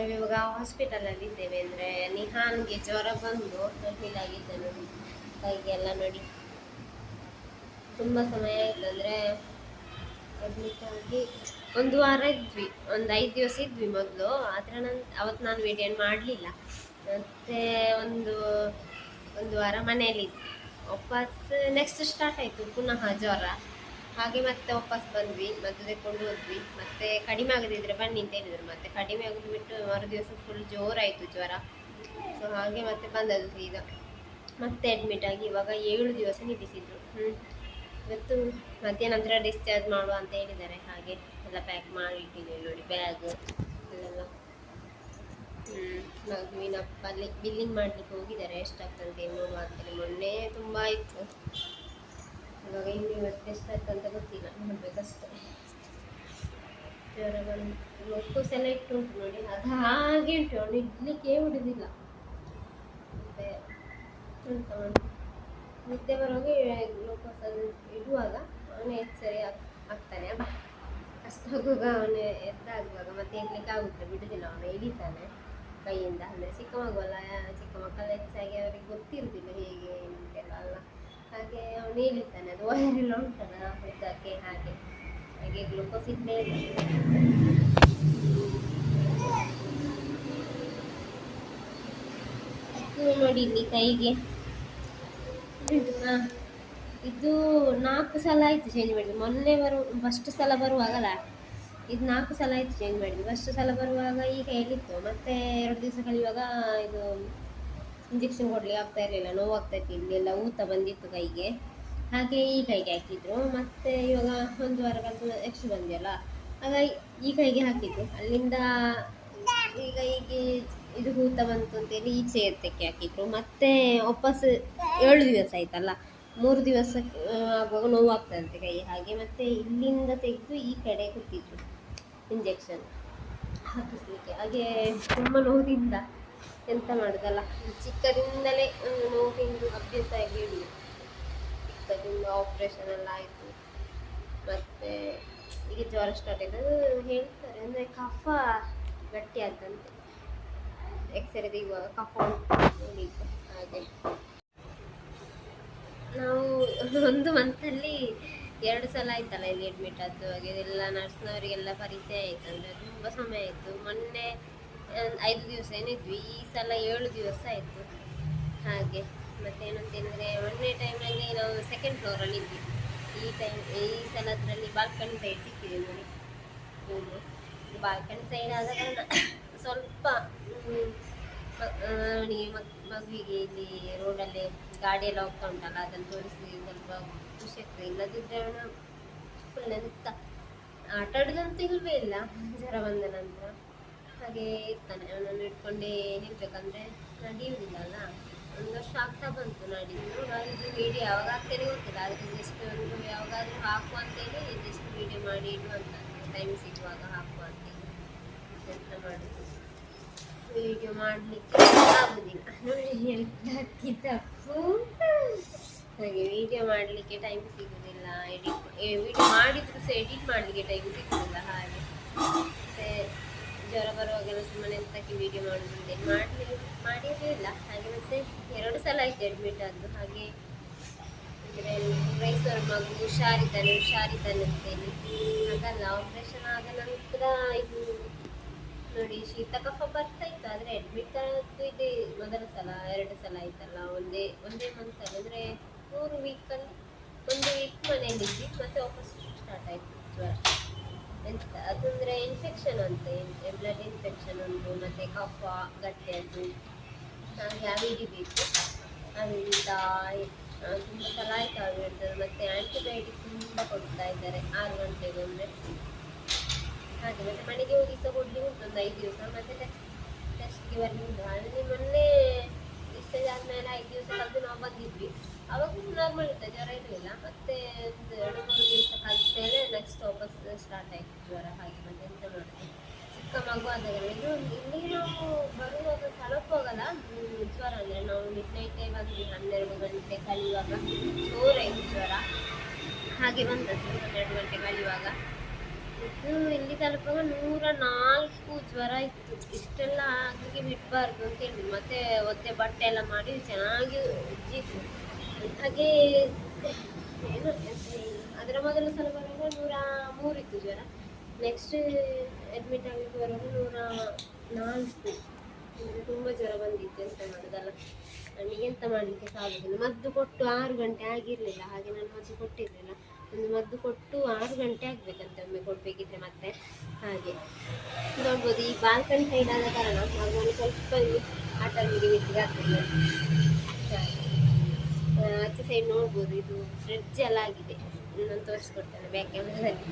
ನಾವಿವಾಗ ಹಾಸ್ಪಿಟಲಲ್ಲಿ ಇದ್ದೇವೆ. ಅಂದರೆ ನಿಹಾನ್ಗೆ ಜ್ವರ ಬಂದು ಅಡ್ಮಿಟ್ ಆಗಿದ್ದೆ ನೋಡಿ. ಕೈಗೆಲ್ಲ ನೋಡಿ ತುಂಬ ಸಮಯ ಆಯಿತು. ಅಂದರೆ ಅಡ್ಮಿಟ್ ಆಗಿ ಒಂದು ವಾರ ಇದ್ವಿ, ಒಂದು 5 ದಿವಸ ಇದ್ವಿ ಮೊದಲು. ಆದರೆ ಅವತ್ತು ನಾನು ವಿಡಿಯೋ ಮಾಡಲಿಲ್ಲ. ಮತ್ತು ಒಂದು ವಾರ ಮನೆಯಲ್ಲಿದ್ವಿ. ವಾಪಸ್ ನೆಕ್ಸ್ಟ್ ಸ್ಟಾರ್ಟ್ ಆಯಿತು ಪುನಃ ಜ್ವರ. ಹಾಗೆ ಮತ್ತೆ ವಾಪಸ್ ಬಂದ್ವಿ, ಮದ್ದು ತೆಕ್ಕೊಂಡು ಹೋದ್ವಿ. ಮತ್ತೆ ಕಡಿಮೆ ಆಗದಿದ್ರೆ ಬನ್ನಿ ಅಂತ ಹೇಳಿದ್ರು. ಮತ್ತೆ ಕಡಿಮೆ ಆಗೋದು ಬಿಟ್ಟು ಮರು ದಿವಸ ಫುಲ್ ಜೋರಾಯಿತು ಜ್ವರ. ಸೊ ಹಾಗೆ ಮತ್ತೆ ಬಂದದ್ದು ಈಗ ಮತ್ತೆ ಅಡ್ಮಿಟ್ ಆಗಿ ಇವಾಗ 7 ದಿವಸ ನಿಲ್ಲಿಸಿದ್ರು. ಇವತ್ತು ಮಧ್ಯಾಹ್ನ ನಂತರ ಡಿಸ್ಚಾರ್ಜ್ ಮಾಡುವ ಅಂತ ಹೇಳಿದ್ದಾರೆ. ಹಾಗೆ ಎಲ್ಲ ಪ್ಯಾಕ್ ಮಾಡಿ ಇಟ್ಟಿದ್ದೀವಿ ನೋಡಿ, ಬ್ಯಾಗ್ ಅಲ್ಲೆಲ್ಲ. ಮಗುವಿನ ಬಿಲ್ಲಿಂಗ್ ಮಾಡಲಿಕ್ಕೆ ಹೋಗಿದ್ದಾರೆ, ಎಷ್ಟಾಗ್ತಂತೆ ನೋಡುವ ಅಂತೇಳಿ. ಮೊನ್ನೆ ತುಂಬ ಆಯಿತು, ಇವಾಗ ಇನ್ನು ಇವತ್ತು ಎಷ್ಟಾಗ್ತಂತ ಗೊತ್ತಿಲ್ಲ, ನೋಡ್ಬೇಕಷ್ಟೇ. ಜ್ವರ ಬಂದು ಗ್ಲೂಕೋಸ್ ಎಲ್ಲ ಇಟ್ಟುಂಟು ನೋಡಿ, ಅದು ಹಾಗೆ ಉಂಟು, ಅವನು ಇಡ್ಲಿಕ್ಕೆ ಬಿಡುದಿಲ್ಲ. ಮತ್ತೆ ಎಂತ ಮಾಡಿ ನಿದ್ದೆ ಬರುವಾಗ ಗ್ಲೂಕೋಸ್ ಅದು ಇಡುವಾಗ ಅವನೇ ಸರಿ ಆಗ್ತಾನೆ. ಕಷ್ಟ ಆಗುವಾಗ ಅವನೇ ಎದ್ದಾಗುವಾಗ ಮತ್ತೆ ಇಡ್ಲಿಕ್ಕೆ ಆಗುತ್ತೆ, ಬಿಡುದಿಲ್ಲ. ಅವನು ಹಿಡಿತಾನೆ ಕೈಯಿಂದ. ಅಂದರೆ ಚಿಕ್ಕ ಮಗುವಲ್ಲ, ಚಿಕ್ಕ ಮಕ್ಕಳ ಹೆಚ್ಚಾಗಿ ಅವರಿಗೆ ಗೊತ್ತಿರುವುದಿಲ್ಲ ಹೇಗೆ ಅಂತೆಲ್ಲ ಅಲ್ಲ. ಹಾಗೆ ಅವನು ಹಿಡಿತಾನೆ, ಅದು ವಯರೆಲ್ಲ ಉಂಟಲ್ಲ ಇದಕ್ಕೆ. ಹಾಗೆ ಗ್ಲೂಕೋಸ್ ಇದ್ದೇ ನೋಡಿ ಇಲ್ಲಿ ಕೈಗೆ ಇದು 4 ಸಲ ಆಯಿತು ಚೇಂಜ್ ಮಾಡಿದ್ವಿ. ಮೊನ್ನೆ ಫಸ್ಟ್ ಸಲ ಬರುವಾಗಲ್ಲ, ಇದು 4 ಸಲ ಆಯಿತು ಚೇಂಜ್ ಮಾಡಿದ್ವಿ. ಫಸ್ಟ್ ಸಲ ಬರುವಾಗ ಈ ಕೈಯಲ್ಲಿತ್ತು, ಮತ್ತೆ 2 ದಿವಸ ಕಳೆಯುವಾಗ ಇದು ಇಂಜೆಕ್ಷನ್ ಕೊಡಲಿಕ್ಕೆ ಆಗ್ತಾ ಇರಲಿಲ್ಲ, ನೋವಾಗ್ತಾ ಇತ್ತು, ಇಲ್ಲೆಲ್ಲ ಊತ ಬಂದಿತ್ತು ಕೈಗೆ. ಹಾಗೆ ಈ ಕೈಗೆ ಹಾಕಿದ್ರು. ಮತ್ತೆ ಇವಾಗ 1 ವಾರ ಕಳೆದು ನೆಕ್ಸ್ಟ್ ಬಂದಿಯಲ್ಲ, ಆಗ ಈ ಕೈಗೆ ಹಾಕಿದ್ದು. ಅಲ್ಲಿಂದ ಈಗ ಇದು ಊತ ಬಂತು ಅಂತೇಳಿ ಈಚೆ ಎತ್ತಕ್ಕೆ ಹಾಕಿದ್ರು. ಮತ್ತೆ ವಾಪಸ್ 7 ದಿವಸ ಆಯ್ತಲ್ಲ, 3 ದಿವಸ ಆಗುವಾಗ ನೋವಾಗ್ತದಂತೆ ಕೈ. ಹಾಗೆ ಮತ್ತೆ ಇಲ್ಲಿಂದ ತೆಗೆದು ಈ ಕಡೆ ಕೊಟ್ಟಿದ್ರು ಇಂಜೆಕ್ಷನ್ ಹಾಕಿಸ್ಲಿಕ್ಕೆ. ಹಾಗೆ ತುಂಬ ನೋವಿಂದ ಎಂತ ಮಾಡೋದಲ್ಲ, ಚಿಕ್ಕದಿಂದಲೇ ಒಂದು ನೋವಿಂದು ಅಭ್ಯಾಸ ಆಗಿ ಹಿಡಿದು ಚಿಕ್ಕದಿಂದ ಆಪ್ರೇಷನ್ ಎಲ್ಲ ಆಯಿತು. ಮತ್ತು ಈಗ ಜ್ವರ ಸ್ಟಾರ್ಟ್ ಆಯಿತು. ಅದು ಹೇಳ್ತಾರೆ ಅಂದರೆ ಕಫ ಗಟ್ಟಿ ಆದಂತೆ, ಎಕ್ಸ್ರೇ ತೆಗುವಾಗ ಕಫ ಉಂಟು. ಹಾಗೆ ನಾವು 1 ಮಂತಲ್ಲಿ 2 ಸಲ ಆಯ್ತಲ್ಲ ಇಲ್ಲಿ ಅಡ್ಮಿಟ್ ಆದ್ದು. ಹಾಗೆ ಎಲ್ಲ ನರ್ಸ್ನವರಿಗೆಲ್ಲ ಪರಿಚಯ ಆಯಿತು. ಅಂದರೆ ತುಂಬ ಸಮಯ ಆಯಿತು. ಮೊನ್ನೆ 5 ದಿವಸ ಏನಿದ್ವಿ, ಈ ಸಲ 7 ದಿವಸ ಆಯಿತು. ಹಾಗೆ ಮತ್ತೇನಂತೇಳಿದ್ರೆ, ಮೊನ್ನೆ ಟೈಮಲ್ಲಿ ನಾವು 2nd ಫ್ಲೋರಲ್ಲಿ ಇದ್ವಿ. ಈ ಸಲದ್ರಲ್ಲಿ ಬಾಲ್ಕನಿ ಸೈಡ್ ಸಿಕ್ಕಿದೆ ನೋಡಿ ರೂಮು. ಬಾಲ್ಕನಿ ಸೈಡ್ ಆದ ಕಾರಣ ಸ್ವಲ್ಪ ಮಗುವಿಗೆ ಇಲ್ಲಿ ರೋಡಲ್ಲಿ ಗಾಡಿ ಎಲ್ಲ ಹೋಗ್ತಾ ಉಂಟಲ್ಲ, ಅದನ್ನು ತೋರಿಸಿ ಸ್ವಲ್ಪ ಖುಷಿ ಆಗ್ತದೆ. ಇಲ್ಲದಿದ್ದರೆ ಅವನು ಫುಲ್ ಎಂತ ಆಟ ಆಡೋದಂತೂ ಇಲ್ಲವೇ ಇಲ್ಲ ಜ್ವರ ಬಂದ ನಂತರ. ಹಾಗೆ ಇರ್ತಾನೆ, ಅವನನ್ನು ಇಟ್ಕೊಂಡೇ ನಿಲ್ಬೇಕಂದ್ರೆ ನಡೆಯುವುದಿಲ್ಲ ಅಲ್ಲ. 1 ವರ್ಷ ಆಗ್ತಾ ಬಂತು ನಾಡಿದ್ದು. ಇದು ವಿಡಿಯೋ ಯಾವಾಗ ಆಗ್ತೇನೆ ಗೊತ್ತಿಲ್ಲ, ಆದರೆ ಜಸ್ಟ್ ಒಂದು ಯಾವಾಗಾದರೂ ಹಾಕುವ ಅಂತೇಳಿ ಜಸ್ಟ್ ವಿಡಿಯೋ ಮಾಡಿ ಇಡುವಂತ, ಟೈಮ್ ಸಿಗುವಾಗ ಹಾಕುವ ಅಂತೇಳಿ. ಎಂತ ಮಾಡೋದು, ವಿಡಿಯೋ ಮಾಡಲಿಕ್ಕೆ ಆಗುದಿಲ್ಲ ನೋಡಿ, ತಪ್ಪು. ಹಾಗೆ ವಿಡಿಯೋ ಮಾಡಲಿಕ್ಕೆ ಟೈಮ್ ಸಿಗುವುದಿಲ್ಲ, ವಿಡಿಯೋ ಮಾಡಿದ್ರು ಸಹ ಎಡಿಟ್ ಮಾಡಲಿಕ್ಕೆ ಟೈಮ್ ಸಿಗುವುದಿಲ್ಲ. ಹಾಗೆ ಮತ್ತೆ ಜ್ವರ ಬರುವಾಗೆಲ್ಲ ಸುಮ್ಮನೆ ಎಂತಕ್ಕೆ ವಿಡಿಯೋ ಮಾಡೋದು ಮಾಡಿರಲಿಲ್ಲ. ಹಾಗೆ ಮತ್ತೆ 2 ಸಲ ಆಯಿತು ಅಡ್ಮಿಟ್ ಆದ್ದು. ಹಾಗೆ ಅಂದರೆ ರೈಸರ್ ಮಗು ಹುಷಾರಿದ್ದಾನೆ ಅಂತೇಳಿ ಹಾಗಲ್ಲ. ಆಪ್ರೇಷನ್ ಆದ ನಂತರ ಇದು ನೋಡಿ ಶೀತ ಕಫ ಬರ್ತಾ ಇತ್ತು. ಆದರೆ ಅಡ್ಮಿಟ್ ಆದ್ದು ಇದೆ ಮೊದಲ ಸಲ, 2 ಸಲ ಆಯ್ತಲ್ಲ ಒಂದೇ ಮಂತಲ್ಲಿ. ಅಂದರೆ 3 ವೀಕಲ್ಲಿ 1 ವೀಕ್ ಮನೆಯಲ್ಲಿದ್ವಿ, ಮತ್ತೆ ವಾಪಸ್ ಸ್ಟಾರ್ಟ್ ಆಯಿತು ಜ್ವರ. ಎಂತ ಅದಂದರೆ ಇನ್ಫೆಕ್ಷನ್ ಅಂತೆ, ಬ್ಲಡ್ ಇನ್ಫೆಕ್ಷನ್ ಉಂಟು, ಮತ್ತು ಕಫ ಗಟ್ಟಿಯದ್ದು. ಹಾಗೆ ಅವು ಹಿಡಿಬೇಕು. ಅದರಿಂದ ತುಂಬ ಸಲ ಆಯ್ತು ಅವು ಹಿಡಿದದ್ದು. ಮತ್ತು ಆ್ಯಂಟಿಬಯೋಟಿಕ್ ತುಂಬ ಕೊಡ್ತಾ ಇದ್ದಾರೆ 6 ಗಂಟೆಗೆ ಅಂದರೆ. ಹಾಗೆ ಮತ್ತೆ ಮನೆಗೆ ಹೋಗಿ ಸಹ ಕೊಡಲಿಕ್ಕೆ ಉಂಟು ಒಂದು 5 ದಿವಸ. ಮತ್ತು ಟೆಸ್ಟ್ಗೆ ಬರಲಿಕ್ಕೆ ಉಂಟು. ಅಲ್ಲಿ ಮೊನ್ನೆ ಡಿಸ್ಚಾರ್ಜ್ ಆದಮೇಲೆ 5 ದಿವಸ ಕಳೆದು ನಾವು ಬಂದಿದ್ವಿ. ಅವಾಗ ನಾರ್ಮಲ್ ಇತ್ತು, ಜ್ವರ ಇರಲಿಲ್ಲ. ಮತ್ತೆ ಒಂದು 2-3 ದಿವಸ ಕಳೆದ್ಮೇಲೆ ನೆಕ್ಸ್ಟ್ ವಾಪಸ್ ಸ್ಟಾರ್ಟ್ ಆಯಿತು ಜ್ವರ. ಹಾಗೆ ಮತ್ತೆ ಎಂತ ಮಾಡೋದು, ಚಿಕ್ಕ ಮಗು ಆದಾಗ ಇದು ಇಲ್ಲಿ ನಾವು ಬರುವಾಗ ತಲುಪುವಾಗಲ್ಲ ಜ್ವರ. ಅಂದರೆ ನಾವು ಮಿಡ್ನೈಟೇ ಬಂದ್ವಿ, 12 ಗಂಟೆ ಕಳೆಯುವಾಗ ಜೋರಾಯಿತು ಜ್ವರ. ಹಾಗೆ ಬಂದದ್ದು 12 ಗಂಟೆ ಕಳೆಯುವಾಗ. ಇಲ್ಲಿ ತಲುಪುವಾಗ 104 ಜ್ವರ ಇತ್ತು. ಇಷ್ಟೆಲ್ಲ ಆಗ್ಲಿಕ್ಕೆ ಬಿಡಬಾರ್ದು ಅಂತ ಹೇಳಿದ್ರು. ಮತ್ತೆ ಒದ್ದೆ ಬಟ್ಟೆ ಎಲ್ಲ ಮಾಡಿ ಚೆನ್ನಾಗಿ ಉಜ್ಜಿದ್ರು. ಹಾಗೆ ಏನು ಅದರ ಮೊದಲ ಸಲ ಬರುವಾಗ 103 ಇತ್ತು ಜ್ವರ. ನೆಕ್ಸ್ಟ್ ಅಡ್ಮಿಟ್ ಆಗಲಿಕ್ಕೆ ಬರುವಾಗ 104. ತುಂಬ ಜ್ವರ ಬಂದಿತ್ತು. ಎಂತ ಮಾಡೋದಲ್ಲ, ನನಗೆ ಎಂತ ಮಾಡಲಿಕ್ಕೆ ಸಾಗುದಿಲ್ಲ. ಮದ್ದು ಕೊಟ್ಟು 6 ಗಂಟೆ ಆಗಿರಲಿಲ್ಲ, ಹಾಗೆ ನಾನು ಮದ್ದು ಕೊಟ್ಟಿರಲಿಲ್ಲ. ಒಂದು ಮದ್ದು ಕೊಟ್ಟು 6 ಗಂಟೆ ಆಗಬೇಕಂತೆ ಒಮ್ಮೆ ಕೊಡಬೇಕಿದ್ರೆ. ಮತ್ತೆ ಹಾಗೆ ನೋಡ್ಬೋದು, ಈ ಬಾಲ್ಕನಿ ಸೈಡ್ ಆದ ಕಾರಣ ನಾನು ಸ್ವಲ್ಪ ಇಲ್ಲಿ ಆಟ ಬಿಟ್ಟಿಗೆ ಆಗ್ತದೆ. ಆಚೆ ಸೈಡ್ ನೋಡ್ಬೋದು, ಇದು ಫ್ರಿಡ್ಜ್ ಎಲ್ಲ ಆಗಿದೆ. ನಾನು ತೋರಿಸ್ಕೊಡ್ತೇನೆ ಬ್ಯಾಕ್ ಕ್ಯಾಮ್ರಾದಲ್ಲಿ.